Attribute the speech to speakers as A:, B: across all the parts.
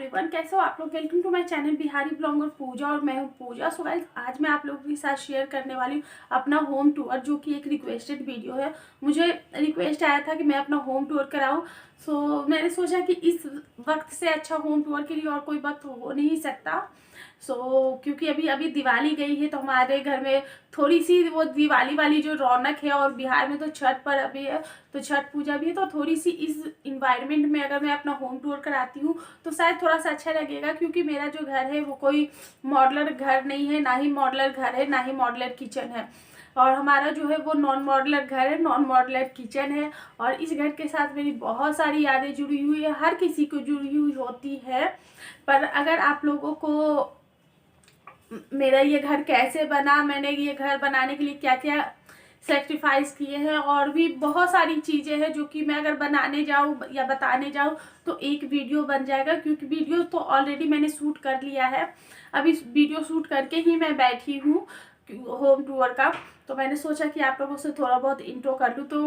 A: Everyone, कैसे हो आप लोग। Welcome to my channel Bihari blogger Pooja और मैं हूँ पूजा। सो गाइस, आज मैं आप लोगों के साथ शेयर करने वाली हूँ अपना होम टूर, जो कि एक रिक्वेस्टेड वीडियो है। मुझे रिक्वेस्ट आया था कि मैं अपना होम टूर कराऊँ। सो मैंने सोचा कि इस वक्त से अच्छा होम टूर के लिए और कोई वक्त हो नहीं सकता। क्योंकि अभी अभी दिवाली गई है तो हमारे घर में थोड़ी सी वो दिवाली वाली जो रौनक है, और बिहार में तो छठ पर्व भी है, तो छठ पूजा भी है, तो थोड़ी सी इस इन्वायरमेंट में अगर मैं अपना होम टूर कराती हूँ तो शायद थोड़ा सा अच्छा लगेगा। क्योंकि मेरा जो घर है वो कोई मॉडलर घर नहीं है, ना ही मॉडलर घर है, ना ही मॉडलर किचन है। और हमारा जो है वो नॉन मॉडलर घर है, नॉन मॉडलर किचन है। और इस घर के साथ मेरी बहुत सारी यादें जुड़ी हुई है, हर किसी को जुड़ी हुई होती है। पर अगर आप लोगों को मेरा ये घर कैसे बना, मैंने ये घर बनाने के लिए क्या क्या सेक्रीफाइस किए हैं, और भी बहुत सारी चीज़ें हैं जो कि मैं अगर बनाने जाऊँ या बताने जाऊँ तो एक वीडियो बन जाएगा। क्योंकि वीडियो तो ऑलरेडी मैंने शूट कर लिया है, अभी वीडियो शूट करके ही मैं बैठी हूँ होम टूर का। तो मैंने सोचा कि आप लोगों से थोड़ा बहुत इंट्रो कर लूँ। तो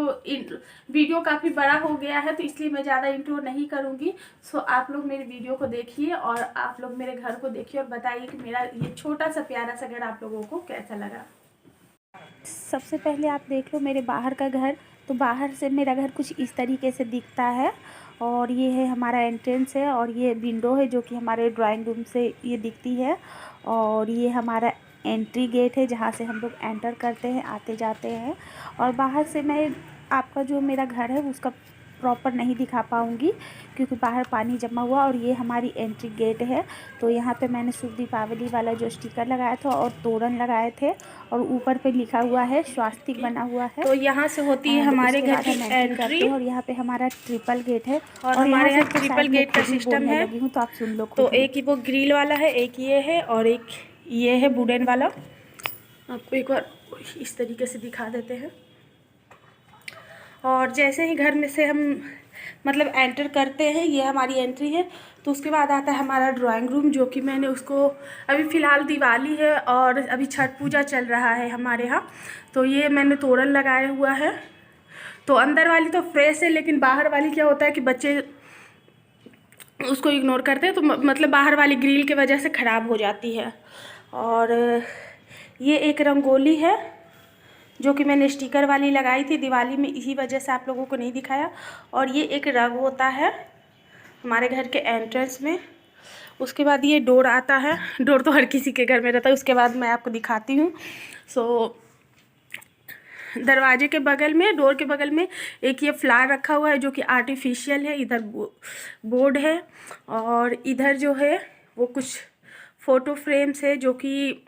A: वीडियो काफ़ी बड़ा हो गया है तो इसलिए मैं ज़्यादा इंट्रो नहीं करूँगी। सो आप लोग मेरी वीडियो को देखिए और आप लोग मेरे घर को देखिए और बताइए कि मेरा ये छोटा सा प्यारा सा घर आप लोगों को कैसा लगा। सबसे पहले आप देख लो मेरे बाहर का घर। तो बाहर से मेरा घर कुछ इस तरीके से दिखता है, और ये है हमारा एंट्रेंस है, और ये विंडो है जो कि हमारे ड्राइंग रूम से ये दिखती है। और ये हमारा एंट्री गेट है जहाँ से हम लोग एंटर करते हैं, आते जाते हैं। और बाहर से मैं आपका जो मेरा घर है उसका प्रॉपर नहीं दिखा पाऊँगी क्योंकि बाहर पानी जमा हुआ। और ये हमारी एंट्री गेट है। तो यहाँ पे मैंने शुभ दीपावली वाला जो स्टिकर लगाया था और तोरण लगाए थे, और ऊपर पे लिखा हुआ है स्वास्तिक बना हुआ है। तो यहाँ से होती है हमारे घर की एंट्री, और यहाँ पे हमारा ट्रिपल गेट है। और हमारे यहाँ ट्रिपल गेट का सिस्टम है। लगी हूँ तो आप सुन लो। तो एक ही वो ग्रिल वाला है, एक ये है, और एक ये है वुडन वाला। आपको एक बार इस तरीके से दिखा देते हैं। और जैसे ही घर में से हम मतलब एंटर करते हैं, ये हमारी एंट्री है। तो उसके बाद आता है हमारा ड्राइंग रूम, जो कि मैंने उसको अभी फ़िलहाल दिवाली है और अभी छठ पूजा चल रहा है हमारे यहाँ, तो ये मैंने तोरण लगाया हुआ है। तो अंदर वाली तो फ्रेश है, लेकिन बाहर वाली क्या होता है कि बच्चे उसको इग्नोर करते हैं, तो मतलब बाहर वाली ग्रिल की वजह से ख़राब हो जाती है। और ये एक रंगोली है जो कि मैंने स्टिकर वाली लगाई थी दिवाली में, इसी वजह से आप लोगों को नहीं दिखाया। और ये एक रग होता है हमारे घर के एंट्रेंस में। उसके बाद ये डोर आता है, डोर तो हर किसी के घर में रहता है, उसके बाद मैं आपको दिखाती हूँ। दरवाजे के बगल में, डोर के बगल में एक ये फ्लावर रखा हुआ है जो कि आर्टिफिशियल है। इधर बोर्ड है, और इधर जो है वो कुछ फ़ोटो फ्रेम्स है जो कि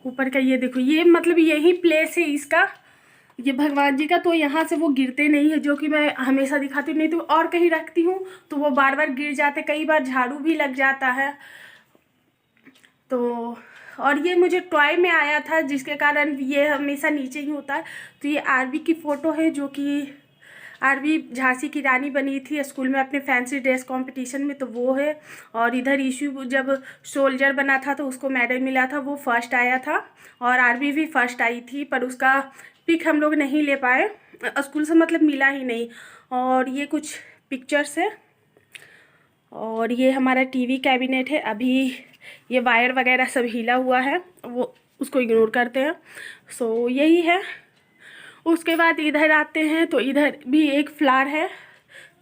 A: ऊपर का ये देखो, ये मतलब यही प्लेस है इसका, ये भगवान जी का। तो यहाँ से वो गिरते नहीं है, जो कि मैं हमेशा दिखाती हूँ। नहीं तो और कहीं रखती हूँ तो वो बार बार गिर जाते, कई बार झाड़ू भी लग जाता है। तो और ये मुझे टॉय में आया था जिसके कारण ये हमेशा नीचे ही होता है। तो ये आरबी की फ़ोटो है जो कि आरबी झांसी की रानी बनी थी स्कूल में अपने फैंसी ड्रेस कंपटीशन में, तो वो है। और इधर ईशू जब सोल्जर बना था तो उसको मेडल मिला था, वो फर्स्ट आया था। और आरबी भी फर्स्ट आई थी, पर उसका पिक हम लोग नहीं ले पाए, स्कूल से मतलब मिला ही नहीं। और ये कुछ पिक्चर्स है। और ये हमारा टीवी कैबिनेट है। अभी ये वायर वगैरह सब हिला हुआ है, वो उसको इग्नोर करते हैं। सो यही है। उसके बाद इधर आते हैं तो इधर भी एक फ्लावर है,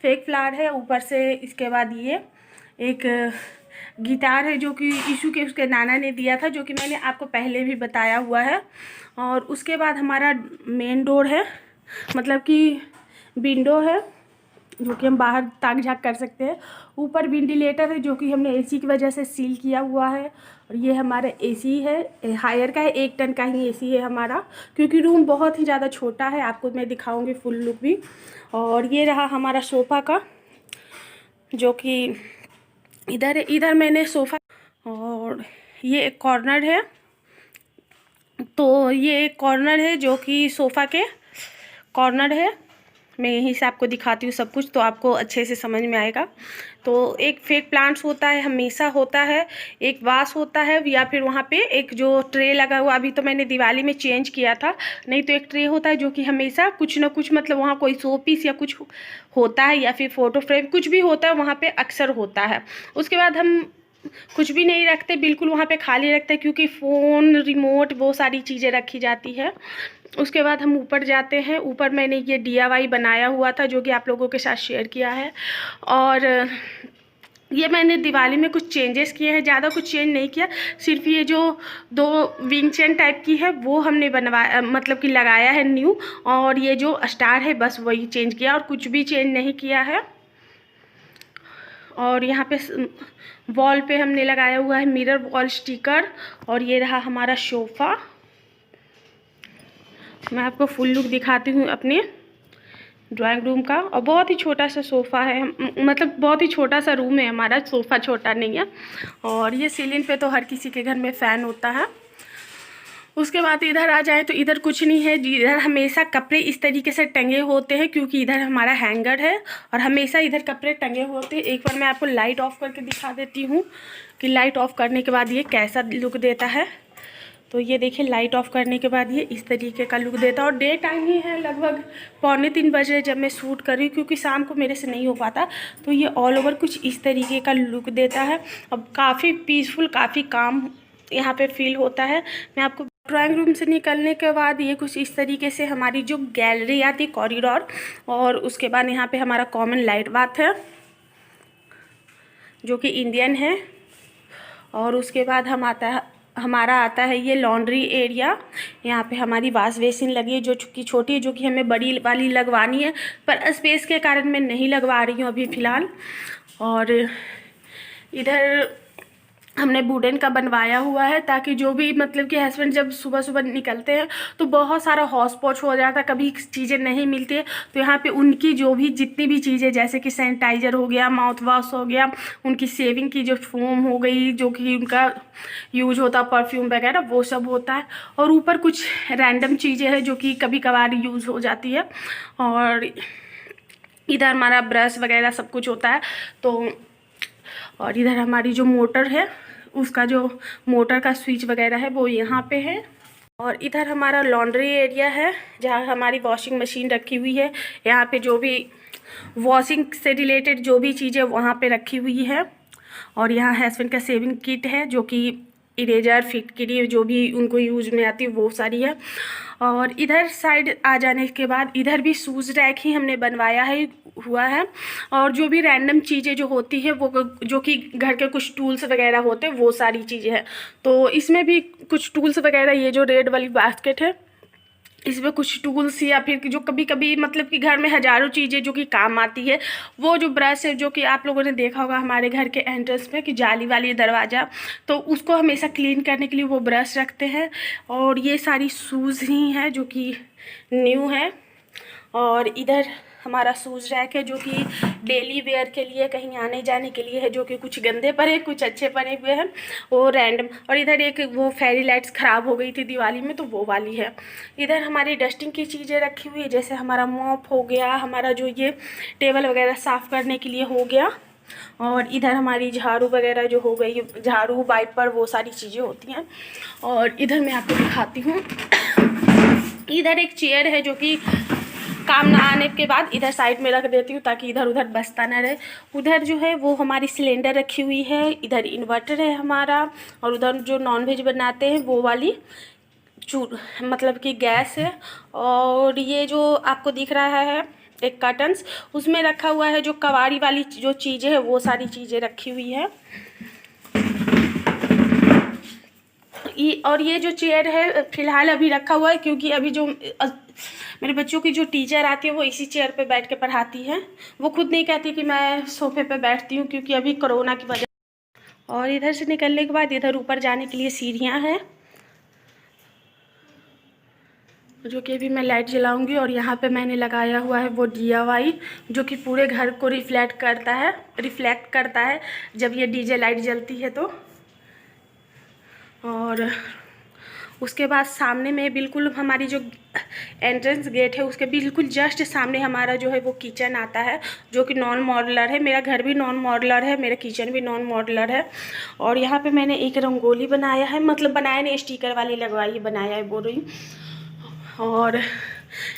A: फेक फ्लावर है ऊपर से। इसके बाद ये एक गिटार है जो कि ईशू के उसके नाना ने दिया था, जो कि मैंने आपको पहले भी बताया हुआ है। और उसके बाद हमारा मेन डोर है, मतलब कि विंडो है जो कि हम बाहर ताक झाँक कर सकते हैं। ऊपर वेंटिलेटर है जो कि हमने एसी की वजह से सील किया हुआ है। और ये हमारा एसी है, हायर का है, 1 टन का ही एसी है हमारा, क्योंकि रूम बहुत ही ज़्यादा छोटा है। आपको मैं दिखाऊंगी फुल लुक भी। और ये रहा हमारा सोफ़ा का, जो कि इधर है, इधर मैंने सोफ़ा। और ये एक कॉर्नर है, तो ये एक कॉर्नर है जो कि सोफ़ा के कॉर्नर है मैं यहीं से आपको दिखाती हूँ सब कुछ, तो आपको अच्छे से समझ में आएगा। तो एक फेक प्लांट्स होता है, हमेशा होता है, एक वास होता है, या फिर वहाँ पे एक जो ट्रे लगा हुआ, अभी तो मैंने दिवाली में चेंज किया था, नहीं तो एक ट्रे होता है जो कि हमेशा कुछ ना कुछ, मतलब वहाँ कोई शो पीस या कुछ होता है या फिर फ़ोटो फ्रेम कुछ भी होता है वहाँ पे अक्सर होता है। उसके बाद हम कुछ भी नहीं रखते, बिल्कुल वहाँ पे खाली रखते हैं, क्योंकि फ़ोन, रिमोट, वो सारी चीज़ें रखी जाती है। उसके बाद हम ऊपर जाते हैं। ऊपर मैंने ये DIY बनाया हुआ था जो कि आप लोगों के साथ शेयर किया है, और ये मैंने दिवाली में कुछ चेंजेस किए हैं, ज़्यादा कुछ चेंज नहीं किया, सिर्फ ये जो 2 विंग चेन टाइप की है वो हमने बनवाया, मतलब कि लगाया है न्यू, और ये जो स्टार है बस वही चेंज किया, और कुछ भी चेंज नहीं किया है। और यहाँ पे वॉल पे हमने लगाया हुआ है मिरर वॉल स्टिकर, और ये रहा हमारा सोफ़ा। मैं आपको फुल लुक दिखाती हूँ अपने ड्राइंग रूम का, और बहुत ही छोटा सा सोफ़ा है, मतलब बहुत ही छोटा सा रूम है हमारा, सोफ़ा छोटा नहीं है। और ये सीलिंग पे तो हर किसी के घर में फ़ैन होता है। उसके बाद इधर आ जाए तो इधर कुछ नहीं है, इधर हमेशा कपड़े इस तरीके से टंगे होते हैं, क्योंकि इधर हमारा हैंगर है और हमेशा इधर कपड़े टंगे होते हैं। एक बार मैं आपको लाइट ऑफ करके दिखा देती हूँ कि लाइट ऑफ करने के बाद ये कैसा लुक देता है। तो ये देखिए, लाइट ऑफ करने के बाद ये इस तरीके का लुक देता है, और डे टाइम ही है, लगभग 2:45 बज रहे जब मैं शूट कर रही हूँ, क्योंकि शाम को मेरे से नहीं हो पाता। तो ये ऑल ओवर कुछ इस तरीके का लुक देता है। अब काफ़ी पीसफुल, काफ़ी काम यहाँ पे फील होता है। मैं आपको ड्राइंग रूम से निकलने के बाद ये कुछ इस तरीके से हमारी जो गैलरी आती है, कॉरिडोर, और उसके बाद यहाँ पे हमारा कॉमन लाइट बाथ है जो कि इंडियन है। और उसके बाद हमारा आता है ये लॉन्ड्री एरिया। यहाँ पे हमारी वॉश बेसिन लगी है जो कि छोटी है, जो कि हमें बड़ी वाली लगवानी है, पर स्पेस के कारण मैं नहीं लगवा रही हूँ अभी फ़िलहाल। और इधर हमने वुडन का बनवाया हुआ है, ताकि जो भी, मतलब कि हस्बैंड जब सुबह सुबह निकलते हैं तो बहुत सारा हौस पौच हो जाता है, कभी चीज़ें नहीं मिलती है, तो यहाँ पे उनकी जो भी जितनी भी चीज़ें, जैसे कि सैनिटाइज़र हो गया, माउथ वॉश हो गया, उनकी शेविंग की जो फोम हो गई, जो कि उनका यूज होता है, परफ्यूम वगैरह वो सब होता है। और ऊपर कुछ रैंडम चीज़ें हैं जो कि कभी कभार यूज़ हो जाती है। और इधर हमारा ब्रश वगैरह सब कुछ होता है। तो और इधर हमारी जो मोटर है, उसका जो मोटर का स्विच वगैरह है वो यहाँ पे है। और इधर हमारा लॉन्ड्री एरिया है जहाँ हमारी वॉशिंग मशीन रखी हुई है। यहाँ पे जो भी वॉशिंग से रिलेटेड जो भी चीज़ें वहाँ पे रखी हुई है। और यहाँ हस्बैंड का शेविंग किट है, जो कि इरेजर, फिटकरी, जो भी उनको यूज में आती है वो सारी है। और इधर साइड आ जाने के बाद इधर भी शूज़ रैक ही हमने बनवाया हुआ है। और जो भी रैंडम चीज़ें जो होती है वो, जो कि घर के कुछ टूल्स वगैरह होते हैं, वो सारी चीज़ें हैं। तो इसमें भी कुछ टूल्स वगैरह, ये जो रेड वाली बास्केट है इसमें कुछ टूल्स, या फिर जो कभी कभी, मतलब कि घर में हज़ारों चीज़ें जो कि काम आती है, वो जो ब्रश है, जो कि आप लोगों ने देखा होगा हमारे घर के एंट्रेंस में कि जाली वाली दरवाज़ा, तो उसको हमेशा क्लीन करने के लिए वो ब्रश रखते हैं। और ये सारी शूज़ ही हैं जो कि न्यू है। और इधर हमारा शूज़ रैक है जो कि डेली वेयर के लिए, कहीं आने जाने के लिए है, जो कि कुछ गंदे पड़े, कुछ अच्छे पड़े हुए हैं, वो रैंडम। और इधर एक वो फेरी लाइट्स ख़राब हो गई थी दिवाली में, तो वो वाली है। इधर हमारी डस्टिंग की चीज़ें रखी हुई है, जैसे हमारा मॉप हो गया, हमारा जो ये टेबल वगैरह साफ़ करने के लिए हो गया। और इधर हमारी झाड़ू वगैरह जो हो गई, झाड़ू, वाइपर, वो सारी चीज़ें होती हैं। और इधर मैं आपको दिखाती हूँ, इधर एक चेयर है जो कि काम ना आने के बाद इधर साइड में रख देती हूँ, ताकि इधर उधर बसता ना रहे। उधर जो है वो हमारी सिलेंडर रखी हुई है, इधर इन्वर्टर है हमारा, और उधर जो नॉनवेज बनाते हैं वो वाली मतलब कि गैस है। और ये जो आपको दिख रहा है एक कर्टन्स, उसमें रखा हुआ है जो कवाड़ी वाली जो चीज़ें हैं, वो सारी चीज़ें रखी हुई है। और ये जो चेयर है फ़िलहाल अभी रखा हुआ है, क्योंकि अभी जो मेरे बच्चों की जो टीचर आती है वो इसी चेयर पे बैठ के पढ़ाती है। वो खुद नहीं कहती कि मैं सोफे पे बैठती हूँ, क्योंकि अभी कोरोना की वजह। और इधर से निकलने के बाद इधर ऊपर जाने के लिए सीढ़ियाँ हैं, जो कि अभी मैं लाइट जलाऊंगी। और यहाँ पे मैंने लगाया हुआ है वो DIY, जो कि पूरे घर को रिफ्लेक्ट करता है जब ये DJ लाइट जलती है तो। और उसके बाद सामने में बिल्कुल हमारी जो एंट्रेंस गेट है उसके बिल्कुल जस्ट सामने हमारा जो है वो किचन आता है, जो कि नॉन मॉड्यूलर है। मेरा घर भी नॉन मॉड्यूलर है, मेरा किचन भी नॉन मॉड्यूलर है। और यहाँ पे मैंने एक रंगोली बनाया है, मतलब बनाया नहीं, स्टिकर वाली लगवाई बनाया है बोल रही। और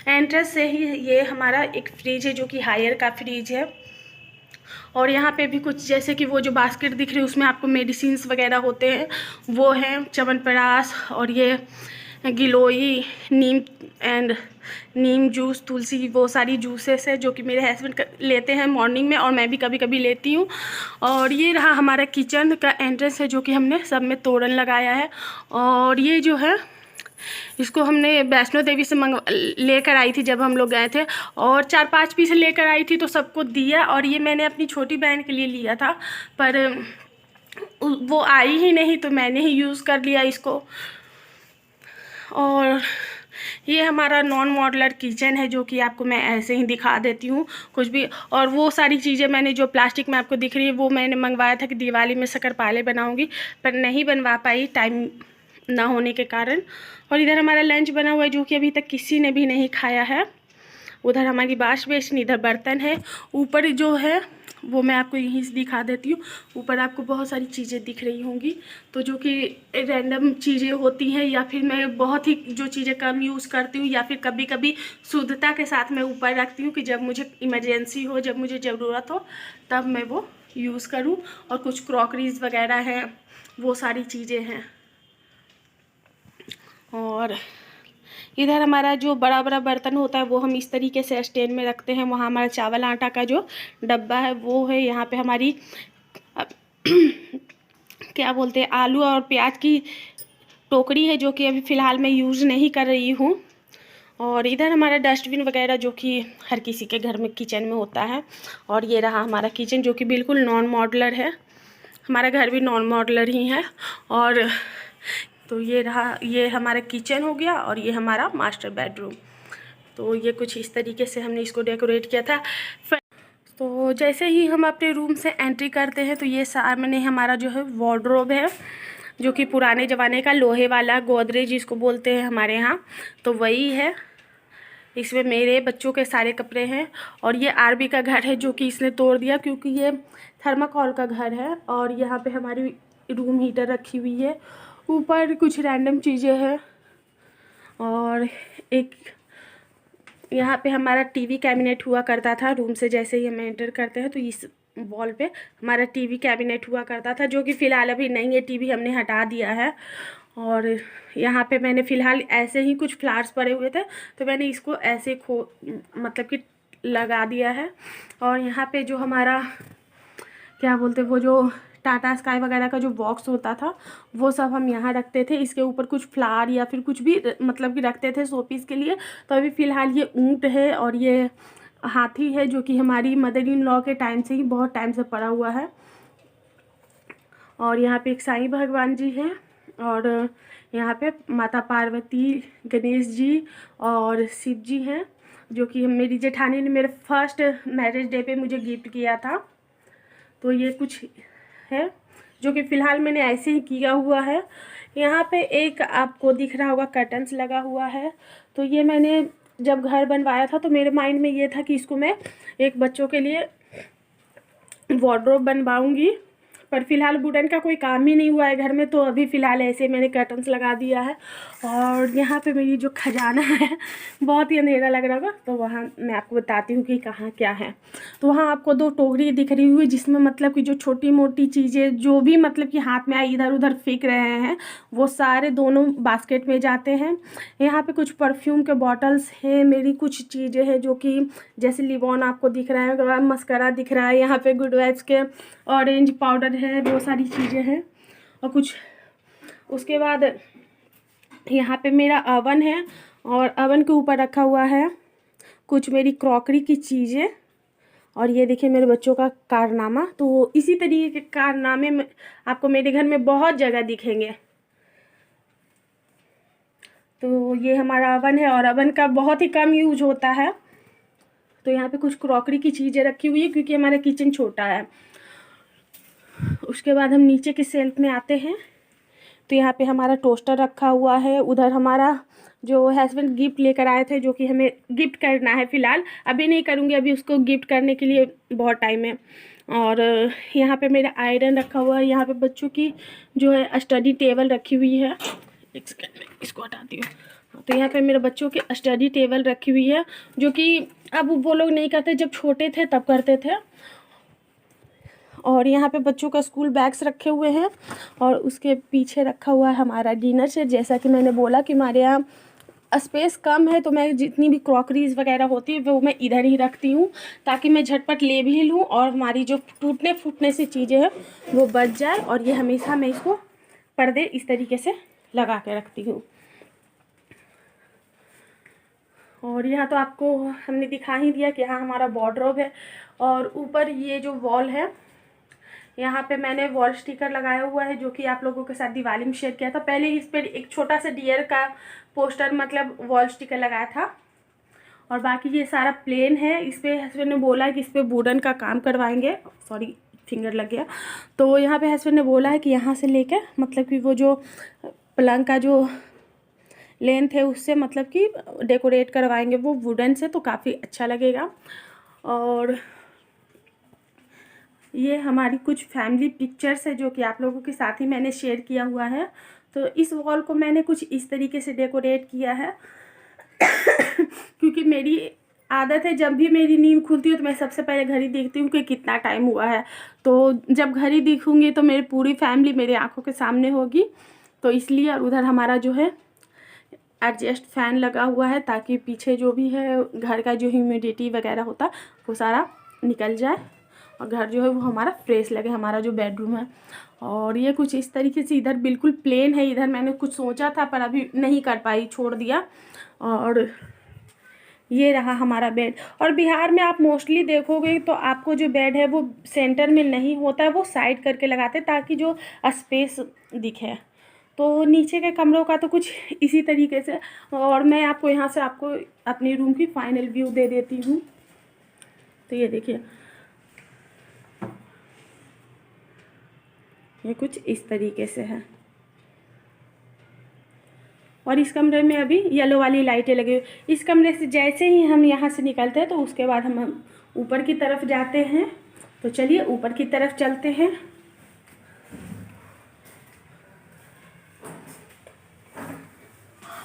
A: एंट्रेंस से ही ये हमारा एक फ्रिज है, जो कि हायर का फ्रिज है। और यहाँ पे भी कुछ जैसे कि वो जो बास्केट दिख रही है उसमें आपको मेडिसिन्स वगैरह होते हैं, वो हैं च्यवनप्राश और ये गिलोई, नीम जूस, तुलसी, वो सारी जूसेस है जो कि मेरे हस्बैंड लेते हैं मॉर्निंग में, और मैं भी कभी कभी लेती हूँ। और ये रहा हमारा किचन का एंट्रेंस है, जो कि हमने सब में तोरण लगाया है। और ये जो है इसको हमने वैष्णो देवी से लेकर आई थी जब हम लोग गए थे, और 4-5 पीस लेकर आई थी तो सबको दिया। और ये मैंने अपनी छोटी बहन के लिए लिया था, पर वो आई ही नहीं तो मैंने ही यूज़ कर लिया इसको। और ये हमारा नॉन मॉड्यूलर किचन है, जो कि आपको मैं ऐसे ही दिखा देती हूँ कुछ भी। और वो सारी चीज़ें मैंने जो प्लास्टिक में आपको दिख रही है वो मैंने मंगवाया था कि दिवाली में शक्करपारे बनाऊँगी, पर नहीं बनवा पाई टाइम ना होने के कारण। और इधर हमारा लंच बना हुआ है, जो कि अभी तक किसी ने भी नहीं खाया है। उधर हमारी वाश बेसिन, इधर बर्तन है। ऊपर जो है वो मैं आपको यहीं से दिखा देती हूँ। ऊपर आपको बहुत सारी चीज़ें दिख रही होंगी, तो जो कि रैंडम चीज़ें होती हैं, या फिर मैं बहुत ही जो चीज़ें कम यूज़ करती हूँ, या फिर कभी कभी शुद्धता के साथ मैं ऊपर रखती हूँ कि जब मुझे इमरजेंसी हो, जब मुझे ज़रूरत हो, तब मैं वो यूज़ करूँ। और कुछ क्रॉकरीज वगैरह हैं, वो सारी चीज़ें हैं। और इधर हमारा जो बड़ा बड़ा बर्तन होता है वो हम इस तरीके से स्टैंड में रखते हैं। वहाँ हमारा चावल आटा का जो डब्बा है वो है। यहाँ पे हमारी क्या बोलते हैं, आलू और प्याज की टोकरी है, जो कि अभी फ़िलहाल मैं यूज़ नहीं कर रही हूँ। और इधर हमारा डस्टबिन वगैरह, जो कि हर किसी के घर में किचन में होता है। और ये रहा हमारा किचन, जो कि बिल्कुल नॉन मॉड्यूलर है। हमारा घर भी नॉन मॉड्यूलर ही है। और तो ये रहा, ये हमारा किचन हो गया, और ये हमारा मास्टर बेडरूम। तो ये कुछ इस तरीके से हमने इसको डेकोरेट किया था। तो जैसे ही हम अपने रूम से एंट्री करते हैं तो ये सामने हमारा जो है वार्डरोब है, जो कि पुराने ज़माने का लोहे वाला गोदरेज जिसको बोलते हैं हमारे यहाँ, तो वही है। इसमें मेरे बच्चों के सारे कपड़े हैं। और ये आरबी का घर है, जो कि इसने तोड़ दिया क्योंकि ये थर्माकोल का घर है। और यहाँ पे हमारी रूम हीटर रखी हुई है। ऊपर कुछ रैंडम चीज़ें हैं। और एक यहाँ पे हमारा टीवी कैबिनेट हुआ करता था। रूम से जैसे ही हम एंटर करते हैं तो इस वॉल पे हमारा टीवी कैबिनेट हुआ करता था, जो कि फ़िलहाल अभी नहीं है, टीवी हमने हटा दिया है। और यहाँ पे मैंने फ़िलहाल ऐसे ही कुछ फ्लावर्स पड़े हुए थे तो मैंने इसको ऐसे मतलब कि लगा दिया है। और यहाँ पे जो हमारा क्या बोलते, वो जो टाटा स्काई वगैरह का जो बॉक्स होता था वो सब हम यहाँ रखते थे। इसके ऊपर कुछ फ्लावर या फिर कुछ भी मतलब कि रखते थे शोपीस के लिए। तो अभी फ़िलहाल ये ऊँट है और ये हाथी है, जो कि हमारी मदर इन लॉ के टाइम से ही बहुत टाइम से पड़ा हुआ है। और यहाँ पे एक साईं भगवान जी हैं, और यहाँ पे माता पार्वती, गणेश जी और शिव जी हैं, जो कि मेरी जेठानी ने मेरे फर्स्ट मैरिज डे पे मुझे गिफ्ट किया था। तो ये कुछ है जो कि फ़िलहाल मैंने ऐसे ही किया हुआ है। यहाँ पे एक आपको दिख रहा होगा कर्टन्स लगा हुआ है। तो ये मैंने जब घर बनवाया था तो मेरे माइंड में ये था कि इसको मैं एक बच्चों के लिए वार्डरोब बनवाऊँगी, पर फ़िलहाल वुडन का कोई काम ही नहीं हुआ है घर में, तो अभी फ़िलहाल ऐसे मैंने कर्टन्स लगा दिया है। और यहाँ पे मेरी जो खजाना है, बहुत ही अंधेरा लग रहा होगा तो वहाँ मैं आपको बताती हूँ कि कहाँ क्या है। तो वहाँ आपको 2 टोकरी दिख रही हुई, जिसमें मतलब कि जो छोटी मोटी चीज़ें जो भी मतलब कि हाथ में आई इधर उधर फेंक रहे हैं वो सारे दोनों बास्केट में जाते हैं। यहाँ पे कुछ परफ्यूम के बॉटल्स हैं, मेरी कुछ चीज़ें हैं जो कि जैसे लिवॉन आपको दिख रहा है, मस्करा दिख रहा है, यहाँ पे गुड वाइब्स के ऑरेंज पाउडर है, वो सारी चीज़ें हैं। और कुछ उसके बाद यहाँ पे मेरा अवन है, और अवन के ऊपर रखा हुआ है कुछ मेरी क्रॉकरी की चीज़ें। और ये देखिए मेरे बच्चों का कारनामा। तो इसी तरीके के कारनामे में आपको मेरे घर में बहुत जगह दिखेंगे। तो ये हमारा अवन है, और अवन का बहुत ही कम यूज होता है। तो यहाँ पे कुछ क्रॉकरी की चीज़ें रखी हुई है क्योंकि हमारा किचन छोटा है। उसके बाद हम नीचे के सेल्फ में आते हैं तो यहाँ पे हमारा टोस्टर रखा हुआ है। उधर हमारा जो हस्बैंड गिफ्ट लेकर आए थे, जो कि हमें गिफ्ट करना है, फ़िलहाल अभी नहीं करूँगी, अभी उसको गिफ्ट करने के लिए बहुत टाइम है। और यहाँ पे मेरा आयरन रखा हुआ है। यहाँ पे बच्चों की जो है स्टडी टेबल रखी हुई है। एक सेकेंड में इसको हटाती हूँ। तो यहाँ पे मेरे बच्चों की स्टडी टेबल रखी हुई है, जो कि अब वो लोग नहीं करते, जब छोटे थे तब करते थे। और यहाँ पे बच्चों का स्कूल बैग्स रखे हुए हैं। और उसके पीछे रखा हुआ है हमारा डिनर सेट। जैसा कि मैंने बोला कि हमारे यहाँ स्पेस कम है, तो मैं जितनी भी क्रॉकरीज वगैरह होती है वो मैं इधर ही रखती हूँ, ताकि मैं झटपट ले भी लूँ और हमारी जो टूटने फूटने से चीज़ें हैं वो बच जाए। और ये हमेशा मैं इसको पर्दे इस तरीके से लगा के रखती हूँ। और यहाँ तो आपको हमने दिखा ही दिया कि यहाँ हमारा वार्डरोब है। और ऊपर ये जो वॉल है, यहाँ पे मैंने वॉल स्टिकर लगाया हुआ है, जो कि आप लोगों के साथ दिवाली में शेयर किया था। पहले इस पर एक छोटा सा डियर का पोस्टर मतलब वॉल स्टिकर लगाया था। और बाकी ये सारा प्लेन है। इस पर हस्बैंड ने बोला है कि इस पर वुडन का काम करवाएंगे। सॉरी, फिंगर लग गया। तो यहाँ पे हस्बैंड ने बोला है कि यहाँ से लेकर मतलब कि वो जो पलंग का जो लेंथ है उससे मतलब कि डेकोरेट करवाएंगे वो वुडन से, तो काफ़ी अच्छा लगेगा। और ये हमारी कुछ फैमिली पिक्चर्स है, जो कि आप लोगों के साथ ही मैंने शेयर किया हुआ है। तो इस वॉल को मैंने कुछ इस तरीके से डेकोरेट किया है क्योंकि मेरी आदत है, जब भी मेरी नींद खुलती है तो मैं सबसे पहले घड़ी देखती हूँ कि कितना टाइम हुआ है। तो जब घड़ी दिखूँगी तो मेरी पूरी फैमिली मेरे आंखों के सामने होगी, तो इसलिए। और उधर हमारा जो है एडजस्ट फ़ैन लगा हुआ है, ताकि पीछे जो भी है घर का जो ह्यूमिडिटी वगैरह होता है वो सारा निकल जाए और घर जो है वो हमारा फ्रेश लगे, हमारा जो बेडरूम है। और ये कुछ इस तरीके से इधर बिल्कुल प्लेन है। इधर मैंने कुछ सोचा था पर अभी नहीं कर पाई, छोड़ दिया। और ये रहा हमारा बेड। और बिहार में आप मोस्टली देखोगे तो आपको जो बेड है वो सेंटर में नहीं होता है, वो साइड करके लगाते हैं ताकि जो स्पेस दिखे। तो नीचे के कमरों का तो कुछ इसी तरीके से। और मैं आपको यहाँ से आपको अपनी रूम की फाइनल व्यू दे देती हूँ। तो ये देखिए, ये कुछ इस तरीके से है। और इस कमरे में अभी येलो वाली लाइटें लगी हुई। इस कमरे से जैसे ही हम यहाँ से निकलते हैं तो उसके बाद हम ऊपर की तरफ जाते हैं। तो चलिए ऊपर की तरफ चलते हैं।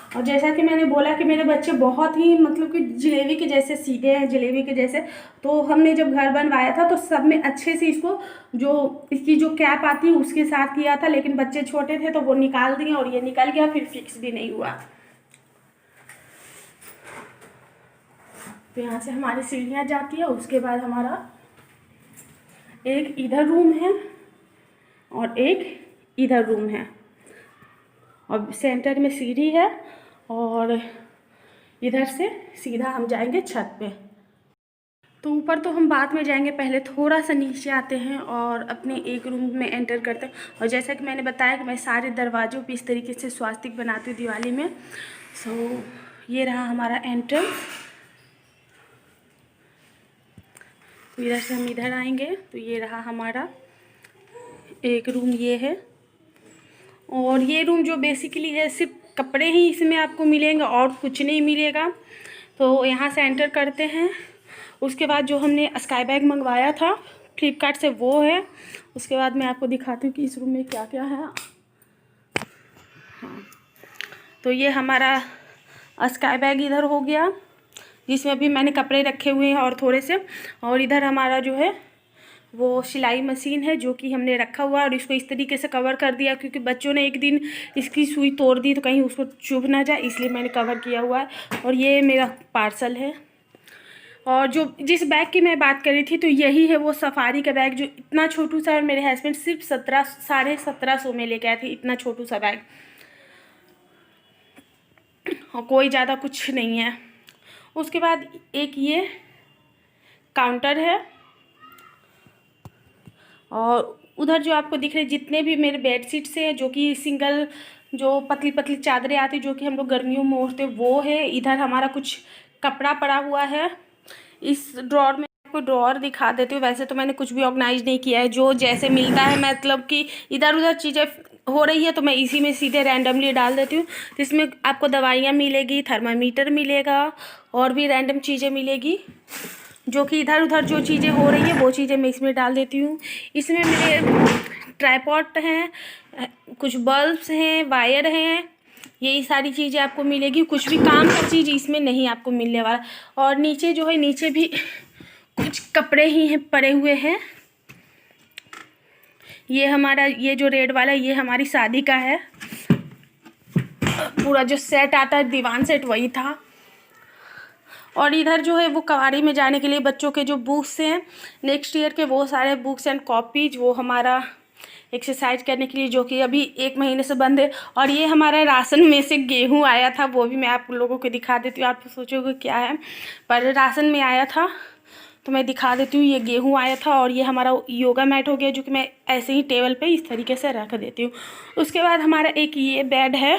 A: और जैसा कि मैंने बोला कि मेरे बच्चे बहुत ही मतलब कि जलेबी के जैसे सीधे हैं, जलेबी के जैसे। तो हमने जब घर बनवाया था तो सब में अच्छे से इसको जो इसकी जो कैप आती है उसके साथ किया था, लेकिन बच्चे छोटे थे तो वो निकाल दिए और ये निकल गया, फिर फिक्स भी नहीं हुआ। तो यहाँ से हमारी सीढ़ियाँ जाती है। उसके बाद हमारा एक इधर रूम है और एक इधर रूम है, और सेंटर में सीढ़ी है। और इधर से सीधा हम जाएंगे छत पे। तो ऊपर तो हम बाद में जाएंगे, पहले थोड़ा सा नीचे आते हैं और अपने एक रूम में एंटर करते हैं। और जैसा कि मैंने बताया कि मैं सारे दरवाज़ों पे इस तरीके से स्वास्तिक बनाती हूँ दिवाली में। सो ये रहा हमारा एंट्रेंस। तो इधर से हम इधर आएंगे तो ये रहा हमारा एक रूम, ये है। और ये रूम जो बेसिकली है सिर्फ कपड़े ही इसमें आपको मिलेंगे और कुछ नहीं मिलेगा। तो यहाँ से एंटर करते हैं। उसके बाद जो हमने स्काई बैग मंगवाया था फ्लिपकार्ट से वो है। उसके बाद मैं आपको दिखाती हूँ कि इस रूम में क्या क्या है। हाँ, तो ये हमारा स्काई बैग इधर हो गया, जिसमें अभी मैंने कपड़े रखे हुए हैं और थोड़े से। और इधर हमारा जो है वो सिलाई मशीन है, जो कि हमने रखा हुआ है और इसको इस तरीके से कवर कर दिया, क्योंकि बच्चों ने एक दिन इसकी सुई तोड़ दी तो कहीं उसको चुभ ना जाए, इसलिए मैंने कवर किया हुआ है। और ये मेरा पार्सल है। और जो जिस बैग की मैं बात कर रही थी तो यही है वो सफारी का बैग, जो इतना छोटू सा, और मेरे हस्बैंड सिर्फ 1700 में लेके आए थे इतना छोटू सा बैग, और कोई ज़्यादा कुछ नहीं है। उसके बाद एक ये काउंटर है। और उधर जो आपको दिख रहे जितने भी मेरे बेडशीट्स हैं, जो कि सिंगल जो पतली पतली चादरें आती जो कि हम लोग गर्मियों में ओढ़ते, वो है। इधर हमारा कुछ कपड़ा पड़ा हुआ है। इस ड्रॉर में आपको ड्रॉर दिखा देती हूँ। वैसे तो मैंने कुछ भी ऑर्गेनाइज नहीं किया है, जो जैसे मिलता है मतलब कि इधर उधर चीज़ें हो रही है तो मैं इसी में सीधे रैंडमली डाल देती हूँ। तो इसमें आपको दवाइयाँ मिलेगी, थर्मामीटर मिलेगा और भी रैंडम चीज़ें मिलेगी, जो कि इधर उधर जो चीज़ें हो रही है वो चीज़ें मैं इसमें डाल देती हूँ। इसमें मेरे ट्राइपॉड हैं, कुछ बल्ब्स हैं, वायर हैं, यही सारी चीज़ें आपको मिलेगी। कुछ भी काम का चीज़ इसमें नहीं आपको मिलने वाला। और नीचे जो है, नीचे भी कुछ कपड़े ही हैं पड़े हुए हैं। ये हमारा, ये जो रेड वाला, ये हमारी शादी का है। पूरा जो सेट आता है, दीवान सेट, वही था। और इधर जो है वो कवाड़ी में जाने के लिए बच्चों के जो बुक्स हैं नेक्स्ट ईयर के, वो सारे बुक्स एंड कॉपीज, वो हमारा एक्सरसाइज करने के लिए, जो कि अभी 1 महीने से बंद है। और ये हमारा राशन में से गेहूं आया था, वो भी मैं आप लोगों को दिखा देती हूँ। आप सोचोगे क्या है, पर राशन में आया था तो मैं दिखा देती हूँ। ये गेहूं आया था और ये हमारा योगा मैट हो गया, जो कि मैं ऐसे ही टेबल पे इस तरीके से रख देती हूँ। उसके बाद हमारा एक ये बेड है,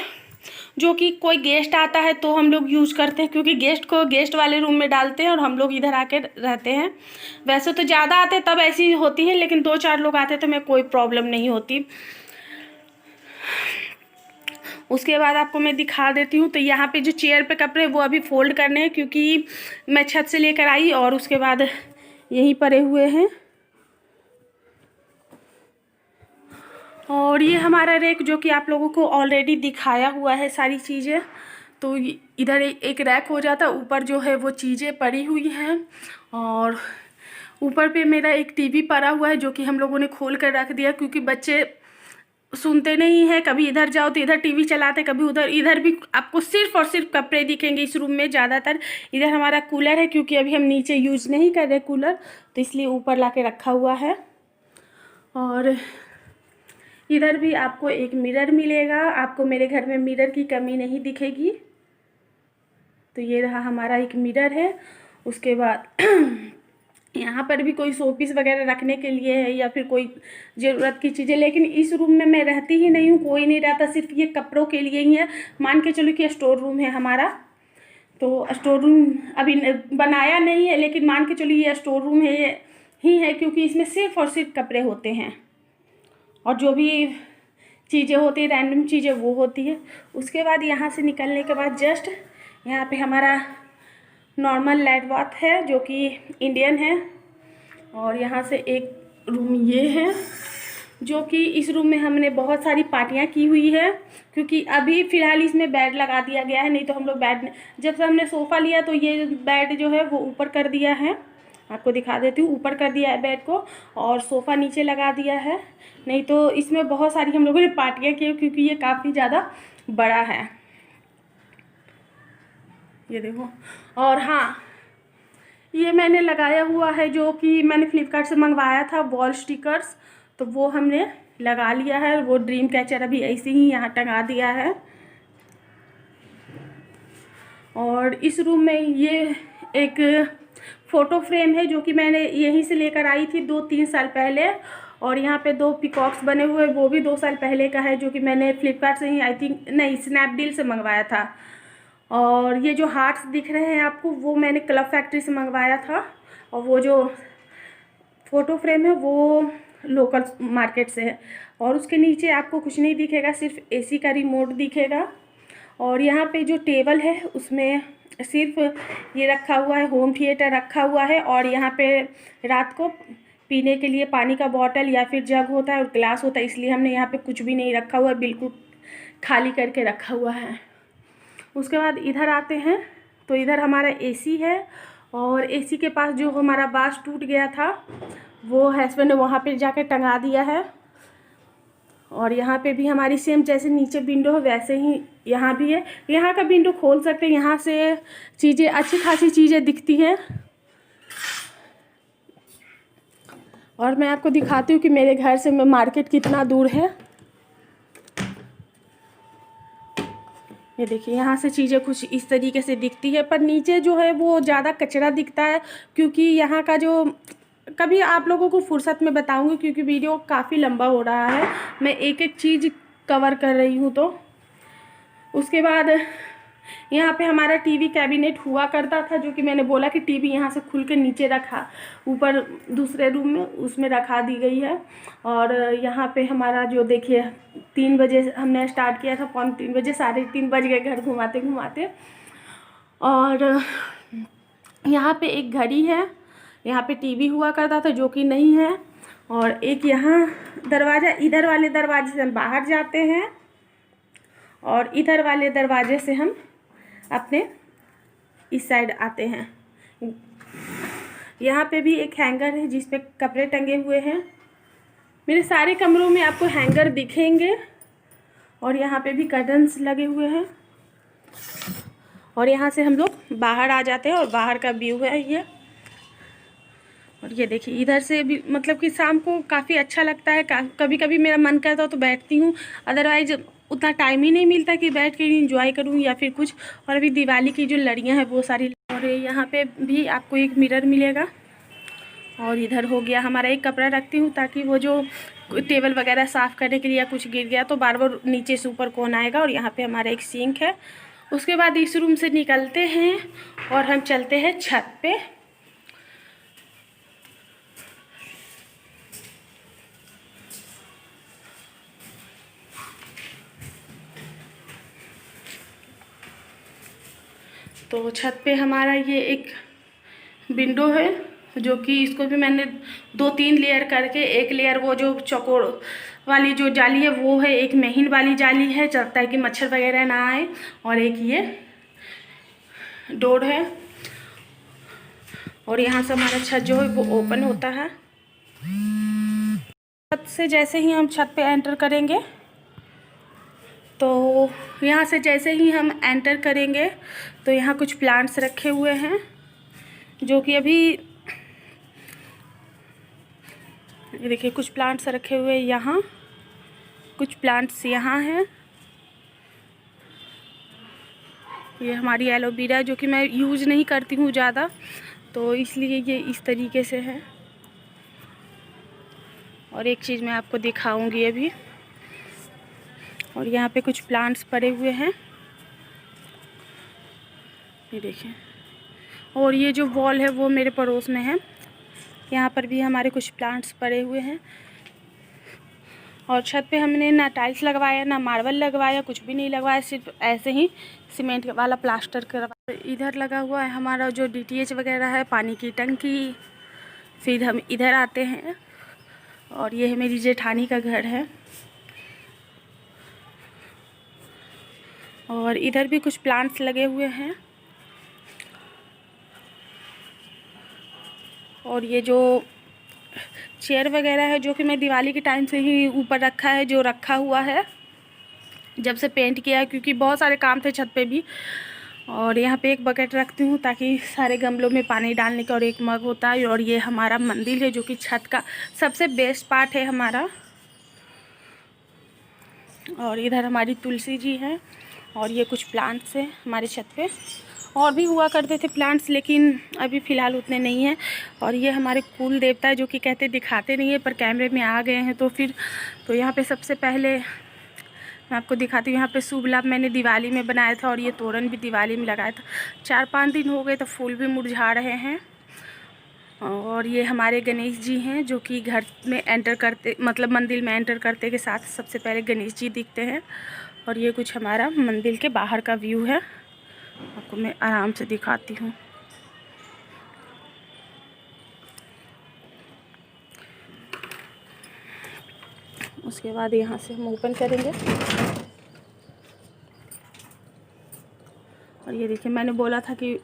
A: जो कि कोई गेस्ट आता है तो हम लोग यूज़ करते हैं, क्योंकि गेस्ट को गेस्ट वाले रूम में डालते हैं और हम लोग इधर आके रहते हैं। वैसे तो ज़्यादा आते तब ऐसी होती है, लेकिन 2-4 लोग आते तो मैं कोई प्रॉब्लम नहीं होती। उसके बाद आपको मैं दिखा देती हूँ। तो यहाँ पे जो चेयर पे कपड़े वो अभी फोल्ड करने हैं, क्योंकि मैं छत से लेकर आई और उसके बाद यहीं पड़े हुए हैं। और ये हमारा रैक, जो कि आप लोगों को ऑलरेडी दिखाया हुआ है सारी चीज़ें। तो इधर एक रैक हो जाता, ऊपर जो है वो चीज़ें पड़ी हुई हैं। और ऊपर पे मेरा एक टीवी पड़ा हुआ है, जो कि हम लोगों ने खोल कर रख दिया, क्योंकि बच्चे सुनते नहीं हैं। कभी इधर जाओ तो इधर टीवी चलाते, कभी उधर। इधर भी आपको सिर्फ और सिर्फ कपड़े दिखेंगे इस रूम में ज़्यादातर। इधर हमारा कूलर है, क्योंकि अभी हम नीचे यूज़ नहीं कर रहे कूलर, तो इसलिए ऊपर ला के रखा हुआ है। और इधर भी आपको एक मिरर मिलेगा, आपको मेरे घर में मिरर की कमी नहीं दिखेगी। तो ये रहा हमारा एक मिरर है। उसके बाद यहाँ पर भी कोई शोपीस वगैरह रखने के लिए है, या फिर कोई ज़रूरत की चीज़ें। लेकिन इस रूम में मैं रहती ही नहीं हूँ, कोई नहीं रहता, सिर्फ ये कपड़ों के लिए ही है। मान के चलो कि स्टोर रूम है हमारा। तो स्टोर रूम अभी बनाया नहीं है, लेकिन मान के चलो ये स्टोर रूम है ही है, क्योंकि इसमें सिर्फ और सिर्फ कपड़े होते हैं और जो भी चीज़ें होती है, रैंडम चीज़ें, वो होती है। उसके बाद यहाँ से निकलने के बाद जस्ट यहाँ पे हमारा नॉर्मल लाइट बाथ है, जो कि इंडियन है। और यहाँ से एक रूम ये है, जो कि इस रूम में हमने बहुत सारी पार्टियाँ की हुई है, क्योंकि अभी फ़िलहाल इसमें बेड लगा दिया गया है। नहीं तो हम लोग बेड, जब से हमने सोफ़ा लिया तो ये बेड जो है वो ऊपर कर दिया है। आपको दिखा देती हूँ, ऊपर कर दिया है बेड को और सोफ़ा नीचे लगा दिया है। नहीं तो इसमें बहुत सारी हम लोगों ने पार्टियाँ की, क्योंकि ये काफ़ी ज़्यादा बड़ा है। ये देखो। और हाँ, ये मैंने लगाया हुआ है, जो कि मैंने फ्लिपकार्ट से मंगवाया था, वॉल स्टिकर्स। तो वो हमने लगा लिया है। वो ड्रीम कैचर अभी ऐसे ही यहाँ टंगा दिया है। और इस रूम में ये एक फ़ोटो फ्रेम है, जो कि मैंने यहीं से लेकर आई थी 2-3 साल पहले। और यहाँ पे 2 पीकॉक्स बने हुए, वो भी 2 साल पहले का है, जो कि मैंने फ्लिपकार्ट से ही, आई थिंक नहीं, स्नैपडील से मंगवाया था। और ये जो हार्ट्स दिख रहे हैं आपको, वो मैंने क्लब फैक्ट्री से मंगवाया था। और वो जो फ़ोटो फ्रेम है वो लोकल मार्केट से है। और उसके नीचे आपको कुछ नहीं दिखेगा, सिर्फ एसी का रिमोट दिखेगा। और यहाँ पे जो टेबल है उसमें सिर्फ ये रखा हुआ है, होम थिएटर रखा हुआ है। और यहाँ पे रात को पीने के लिए पानी का बॉटल या फिर जग होता है और ग्लास होता है, इसलिए हमने यहाँ पे कुछ भी नहीं रखा हुआ है, बिल्कुल खाली करके रखा हुआ है। उसके बाद इधर आते हैं तो इधर हमारा एसी है। और एसी के पास जो हमारा बांस टूट गया था, वो हस्बैंड ने वहाँ पे जाके टंगा दिया है। और यहाँ पे भी हमारी सेम जैसे नीचे विंडो है वैसे ही यहाँ भी है। यहाँ का विंडो खोल सकते हैं, यहाँ से चीज़ें, अच्छी खासी चीज़ें दिखती हैं। और मैं आपको दिखाती हूँ कि मेरे घर से मार्केट कितना दूर है। ये देखिए, यहाँ से चीज़ें कुछ इस तरीके से दिखती है, पर नीचे जो है वो ज़्यादा कचरा दिखता है, क्योंकि यहाँ का जो, कभी आप लोगों को फुर्सत में बताऊंगी, क्योंकि वीडियो काफ़ी लंबा हो रहा है, मैं एक एक चीज़ कवर कर रही हूँ। तो उसके बाद यहाँ पे हमारा टीवी कैबिनेट हुआ करता था, जो कि मैंने बोला कि टीवी यहाँ से खुल के नीचे रखा, ऊपर दूसरे रूम में उसमें रखा दी गई है। और यहाँ पे हमारा जो देखिए 3 बजे हमने स्टार्ट किया था, 3 बजे 3:30 बज गए घर घुमाते घुमाते। और यहाँ पे एक घड़ी है, यहाँ पे टीवी हुआ करता था जो कि नहीं है। और एक यहाँ दरवाज़ा, इधर वाले दरवाजे से हम बाहर जाते हैं और इधर वाले दरवाजे से हम अपने इस साइड आते हैं। यहाँ पे भी एक हैंगर है जिस पे कपड़े टंगे हुए हैं। मेरे सारे कमरों में आपको हैंगर दिखेंगे। और यहाँ पे भी कर्टन्स लगे हुए हैं। और यहाँ से हम लोग बाहर आ जाते हैं और बाहर का व्यू है ये। और ये देखिए इधर से भी मतलब कि शाम को काफ़ी अच्छा लगता है। कभी कभी मेरा मन करता हो तो बैठती हूँ, अदरवाइज उतना टाइम ही नहीं मिलता कि बैठ के इंजॉय करूँ या फिर कुछ। और अभी दिवाली की जो लड़ियाँ हैं वो सारी। और यहाँ पे भी आपको एक मिरर मिलेगा। और इधर हो गया हमारा, एक कपड़ा रखती हूँ ताकि वो जो टेबल वगैरह साफ़ करने के लिए या कुछ गिर गया तो बार बार नीचे से ऊपर कौन आएगा। और यहाँ पे हमारा एक सिंक है। उसके बाद इस रूम से निकलते हैं और हम चलते हैं छत पे। तो छत पे हमारा ये एक विंडो है, जो कि इसको भी मैंने 2-3 लेयर करके, एक लेयर वो जो चौकोर वाली जो जाली है वो है, एक महीन वाली जाली है ताकि कि मच्छर वगैरह ना आए, और एक ये डोर है। और यहाँ से हमारा छत जो है वो ओपन होता है। छत से जैसे ही हम छत पे एंटर करेंगे तो यहाँ से जैसे ही हम एंटर करेंगे तो यहाँ कुछ प्लांट्स रखे हुए हैं, जो कि अभी देखिए कुछ प्लांट्स रखे हुए हैं यहाँ, कुछ प्लांट्स यहाँ हैं। ये हमारी एलोवेरा जो कि मैं यूज़ नहीं करती हूँ ज़्यादा, तो इसलिए ये इस तरीके से है। और एक चीज़ मैं आपको दिखाऊंगी अभी। और यहाँ पे कुछ प्लांट्स पड़े हुए हैं, ये देखिए। और ये जो वॉल है वो मेरे पड़ोस में है, यहाँ पर भी हमारे कुछ प्लांट्स पड़े हुए हैं। और छत पे हमने ना टाइल्स लगवाया ना मार्बल लगवाया, कुछ भी नहीं लगवाया, सिर्फ ऐसे ही सीमेंट वाला प्लास्टर करवाया। इधर लगा हुआ है हमारा जो DTH वगैरह है, पानी की टंकी। फिर हम इधर आते हैं और ये है मेरी जेठानी का घर है। और इधर भी कुछ प्लांट्स लगे हुए हैं। और ये जो चेयर वगैरह है जो कि मैं दिवाली के टाइम से ही ऊपर रखा है, जो रखा हुआ है जब से पेंट किया है, क्योंकि बहुत सारे काम थे छत पे भी। और यहाँ पे एक बकेट रखती हूँ ताकि सारे गमलों में पानी डालने का, और एक मग होता है। और ये हमारा मंदिर है जो कि छत का सबसे बेस्ट पार्ट है हमारा। और इधर हमारी तुलसी जी है। और ये कुछ प्लांट्स हैं हमारे छत पे, और भी हुआ करते थे प्लांट्स, लेकिन अभी फ़िलहाल उतने नहीं हैं। और ये हमारे कुल देवता है जो कि कहते दिखाते नहीं है पर कैमरे में आ गए हैं, तो फिर तो यहाँ पे सबसे पहले मैं आपको दिखाती हूँ। यहाँ पे शुभ लाभ मैंने दिवाली में बनाया था, और ये तोरण भी दिवाली में लगाया था। 4-5 दिन हो गए तो फूल भी मुरझा रहे हैं। और ये हमारे गणेश जी हैं जो कि घर में एंटर करते, मतलब मंदिर में एंटर करते के साथ सबसे पहले गणेश जी दिखते हैं। और ये कुछ हमारा मंदिर के बाहर का व्यू है, आपको मैं आराम से दिखाती हूँ। उसके बाद यहाँ से हम ओपन करेंगे। और ये देखिए मैंने बोला था कि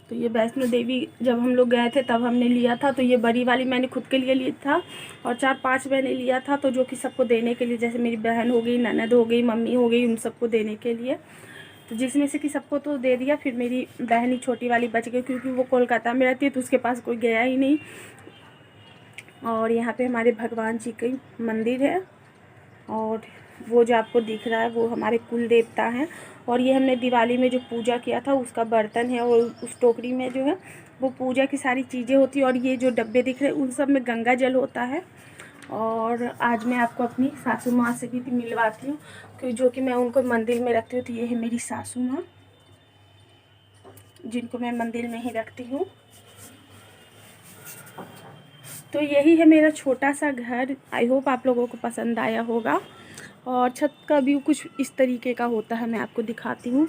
A: तो ये वैष्णो देवी जब हम लोग गए थे तब हमने लिया था, तो ये बड़ी वाली मैंने खुद के लिए लिया था, और 4-5 मैंने लिया था, तो जो कि सबको देने के लिए, जैसे मेरी बहन हो गई, ननद हो गई, मम्मी हो गई, उन सबको देने के लिए। तो जिसमें से कि सबको तो दे दिया, फिर मेरी बहन ही छोटी वाली बच गई, क्योंकि वो कोलकाता में रहती है तो उसके पास कोई गया ही नहीं। और यहाँ पे हमारे भगवान जी का मंदिर है, और वो जो आपको दिख रहा है वो हमारे कुल देवता हैं। और ये हमने दिवाली में जो पूजा किया था उसका बर्तन है, और उस टोकरी में जो है वो पूजा की सारी चीज़ें होती है। और ये जो डब्बे दिख रहे हैं उन सब में गंगा जल होता है। और आज मैं आपको अपनी सासू माँ से भी मिलवाती हूँ, क्योंकि जो कि मैं उनको मंदिर में रखती हूँ। तो ये है मेरी सासू माँ, जिनको मैं मंदिर में ही रखती हूँ। तो यही है मेरा छोटा सा घर। आई होप आप लोगों को पसंद आया होगा। और छत का व्यू कुछ इस तरीके का होता है, मैं आपको दिखाती हूँ।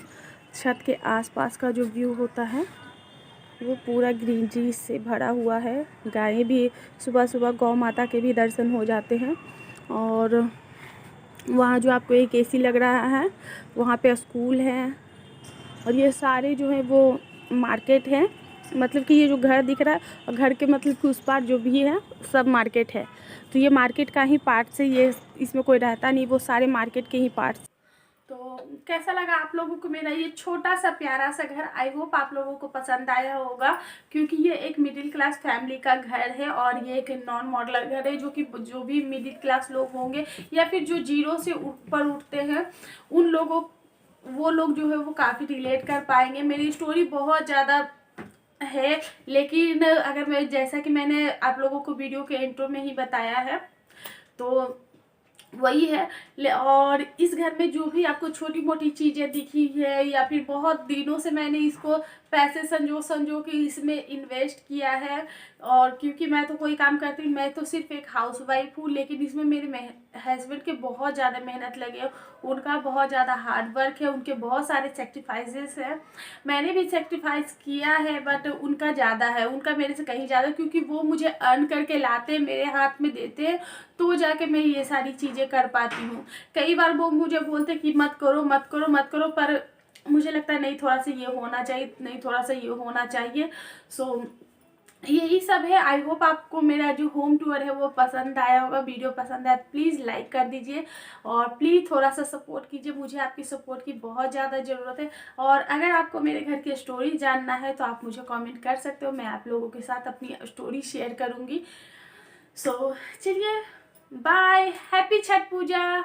A: छत के आसपास का जो व्यू होता है वो पूरा ग्रीनरी से भरा हुआ है। गायें भी सुबह सुबह गौ माता के भी दर्शन हो जाते हैं। और वहाँ जो आपको एक एसी लग रहा है, वहाँ पे स्कूल है। और ये सारे जो है वो मार्केट है, मतलब कि ये जो घर दिख रहा है और घर के मतलब कि उस पार जो भी है सब मार्केट है। तो ये मार्केट का ही पार्ट से, ये इसमें कोई रहता नहीं, वो सारे मार्केट के ही पार्ट्स। तो कैसा लगा आप लोगों को मेरा ये छोटा सा प्यारा सा घर? आई होप आप लोगों को पसंद आया होगा, क्योंकि ये एक मिडिल क्लास फैमिली का घर है। और ये एक नॉन मॉडलर घर है, जो कि जो भी मिडिल क्लास लोग होंगे या फिर जो जीरो से ऊपर उठते हैं, उन लोगों वो लोग जो है वो काफ़ी रिलेट कर पाएंगे। मेरी स्टोरी बहुत ज़्यादा है, लेकिन अगर मैं, जैसा कि मैंने आप लोगों को वीडियो के इंट्रो में ही बताया है, तो वही है। और इस घर में जो भी आपको छोटी मोटी चीज़ें दिखी है, या फिर बहुत दिनों से मैंने इसको पैसे संजो के इसमें इन्वेस्ट किया है। और क्योंकि मैं तो कोई काम करती, मैं तो सिर्फ एक हाउसवाइफ हूँ, लेकिन इसमें मेरे हस्बैंड के बहुत ज़्यादा मेहनत लगे है, उनका बहुत ज़्यादा हार्ड वर्क है, उनके बहुत सारे सेक्रीफाइसेस हैं। मैंने भी सेक्रीफाइस किया है, बट उनका ज़्यादा है, उनका मेरे से कहीं ज़्यादा, क्योंकि वो मुझे अर्न करके लाते, मेरे हाथ में देते, तो जाके मैं ये सारी चीज़ें कर पाती हूँ। कई बार वो मुझे बोलते कि मत करो मत करो मत करो, पर मुझे लगता है नहीं, थोड़ा सा ये होना चाहिए, नहीं थोड़ा सा ये होना चाहिए। सो यही सब है। आई होप आपको मेरा जो होम टूर है वो पसंद आया होगा। वीडियो पसंद आया प्लीज़ लाइक कर दीजिए, और प्लीज़ थोड़ा सा सपोर्ट कीजिए, मुझे आपकी सपोर्ट की बहुत ज़्यादा ज़रूरत है। और अगर आपको मेरे घर की स्टोरी जानना है तो आप मुझे कमेंट कर सकते हो, मैं आप लोगों के साथ अपनी स्टोरी शेयर करूँगी। सो चलिए, बाय, हैप्पी छठ पूजा।